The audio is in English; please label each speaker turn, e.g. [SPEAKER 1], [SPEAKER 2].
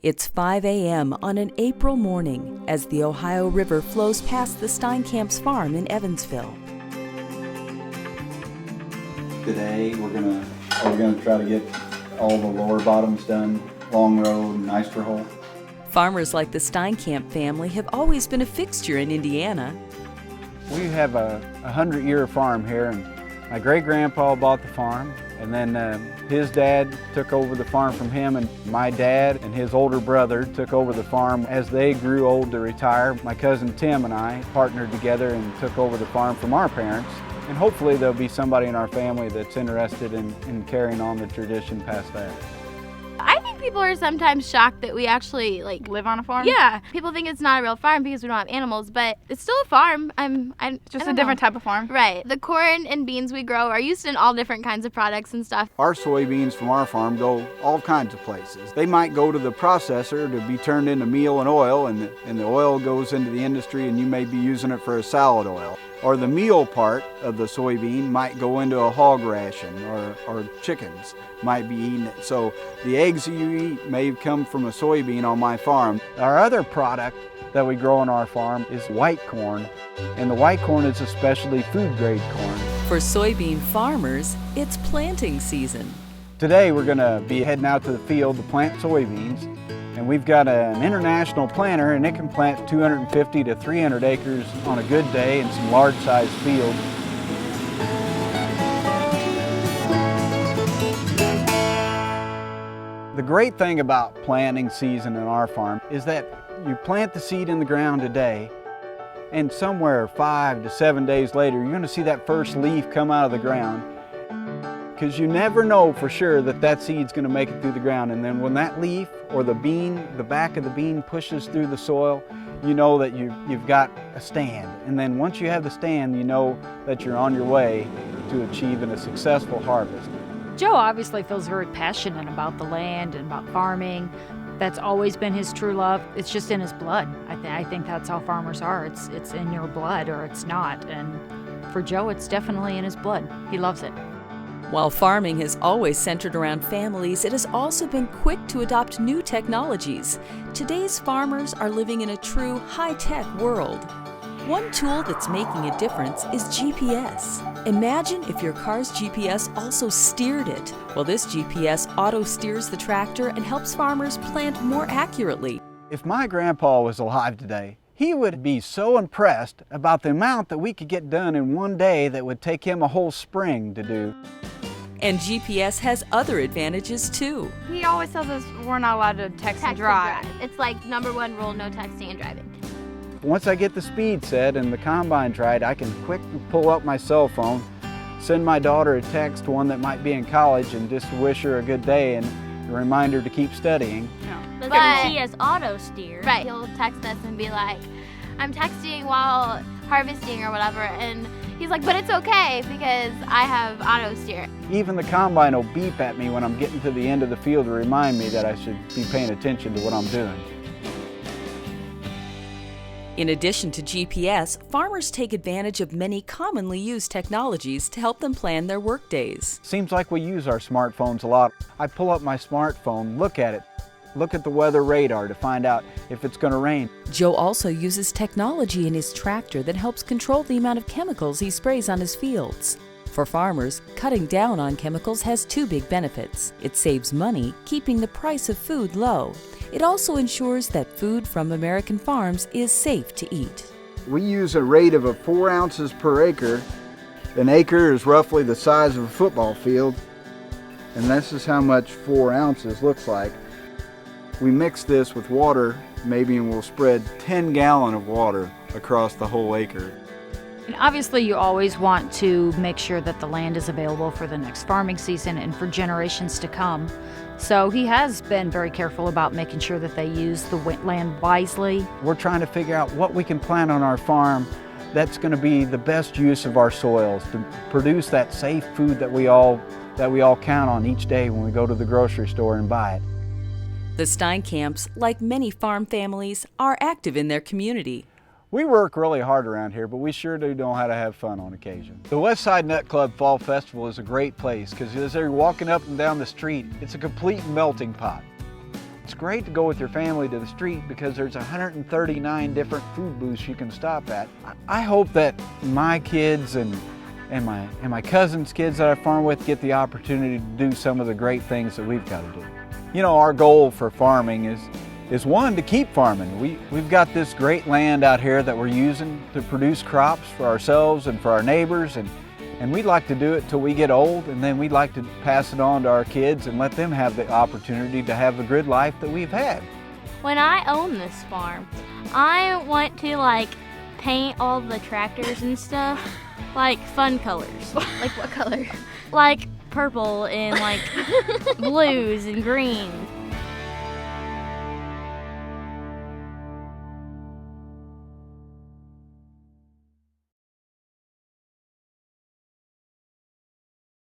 [SPEAKER 1] It's 5 a.m. on an April morning as the Ohio River flows past the Steinkamp's farm in Evansville.
[SPEAKER 2] Today we're gonna try to get all the lower bottoms done, long row, nice for hole.
[SPEAKER 1] Farmers like the Steinkamp family have always been a fixture in Indiana.
[SPEAKER 3] We have a 100-year farm here, and my great-grandpa bought the farm, and then his dad took over the farm from him, and my dad and his older brother took over the farm as they grew old to retire. My cousin Tim and I partnered together and took over the farm from our parents, and hopefully there'll be somebody in our family that's interested in carrying on the tradition past that.
[SPEAKER 4] I think people are sometimes shocked that we actually
[SPEAKER 5] live on a farm?
[SPEAKER 4] Yeah, people think it's not a real farm because we don't have animals, but it's still a farm.
[SPEAKER 5] Just a different type of farm.
[SPEAKER 4] Right. The corn and beans we grow are used in all different kinds of products and stuff.
[SPEAKER 3] Our soybeans from our farm go all kinds of places. They might go to the processor to be turned into meal and oil, and the oil goes into the industry and you may be using it for a salad oil. Or the meal part of the soybean might go into a hog ration, or chickens might be eating it. So the eggs that you eat may come from a soybean on my farm. Our other product that we grow on our farm is white corn, and the white corn is especially food grade corn.
[SPEAKER 1] For soybean farmers, it's planting season.
[SPEAKER 3] Today we're going to be heading out to the field to plant soybeans. And we've got an international planter, and it can plant 250 to 300 acres on a good day in some large-sized fields. The great thing about planting season in our farm is that you plant the seed in the ground today, and somewhere 5 to 7 days later, you're going to see that first leaf come out of the ground. Because you never know for sure that seed's going to make it through the ground, and then when that leaf or the bean, the back of the bean pushes through the soil, you know that you've got a stand. And then once you have the stand, you know that you're on your way to achieving a successful harvest.
[SPEAKER 6] Joe obviously feels very passionate about the land and about farming. That's always been his true love. It's just in his blood. I think that's how farmers are. It's in your blood or it's not. And for Joe, it's definitely in his blood. He loves it.
[SPEAKER 1] While farming has always centered around families, it has also been quick to adopt new technologies. Today's farmers are living in a true high-tech world. One tool that's making a difference is GPS. Imagine if your car's GPS also steered it. Well, this GPS auto-steers the tractor and helps farmers plant more accurately.
[SPEAKER 3] If my grandpa was alive today, he would be so impressed about the amount that we could get done in one day that would take him a whole spring to do.
[SPEAKER 1] And GPS has other advantages too.
[SPEAKER 5] He always tells us we're not allowed to text and drive.
[SPEAKER 4] It's like #1 rule, no texting and driving.
[SPEAKER 3] Once I get the speed set and the combine tried, I can quickly pull up my cell phone, send my daughter a text, one that might be in college, and just wish her a good day and a reminder to keep studying.
[SPEAKER 4] But
[SPEAKER 7] he has auto steer.
[SPEAKER 4] Right, he'll text us and be like, I'm texting while harvesting or whatever, and he's like, but it's okay because I have auto steer.
[SPEAKER 3] Even the combine will beep at me when I'm getting to the end of the field to remind me that I should be paying attention to what I'm doing.
[SPEAKER 1] In addition to GPS, farmers take advantage of many commonly used technologies to help them plan their work days.
[SPEAKER 3] Seems like we use our smartphones a lot. I pull up my smartphone, look at it, look at the weather radar to find out if it's going to rain.
[SPEAKER 1] Joe also uses technology in his tractor that helps control the amount of chemicals he sprays on his fields. For farmers, cutting down on chemicals has two big benefits. It saves money, keeping the price of food low. It also ensures that food from American farms is safe to eat.
[SPEAKER 3] We use a rate of 4 ounces per acre. An acre is roughly the size of a football field, and this is how much 4 ounces looks like. We mix this with water, maybe, and we'll spread 10 gallons of water across the whole acre.
[SPEAKER 6] And obviously, you always want to make sure that the land is available for the next farming season and for generations to come. So he has been very careful about making sure that they use the land wisely.
[SPEAKER 3] We're trying to figure out what we can plant on our farm that's going to be the best use of our soils to produce that safe food that we all count on each day when we go to the grocery store and buy it.
[SPEAKER 1] The Steinkamps, like many farm families, are active in their community.
[SPEAKER 3] We work really hard around here, but we sure do know how to have fun on occasion. The West Side Nut Club Fall Festival is a great place because as they're walking up and down the street, it's a complete melting pot. It's great to go with your family to the street because there's 139 different food booths you can stop at. I hope that my kids and my cousins' kids that I farm with get the opportunity to do some of the great things that we've got to do. You know, our goal for farming is one, to keep farming. We've got this great land out here that we're using to produce crops for ourselves and for our neighbors, and we'd like to do it till we get old, and then we'd like to pass it on to our kids and let them have the opportunity to have the good life that we've had.
[SPEAKER 7] When I own this farm, I want to like paint all the tractors and stuff like fun colors.
[SPEAKER 4] Like what color?
[SPEAKER 7] Like purple and like blues and greens.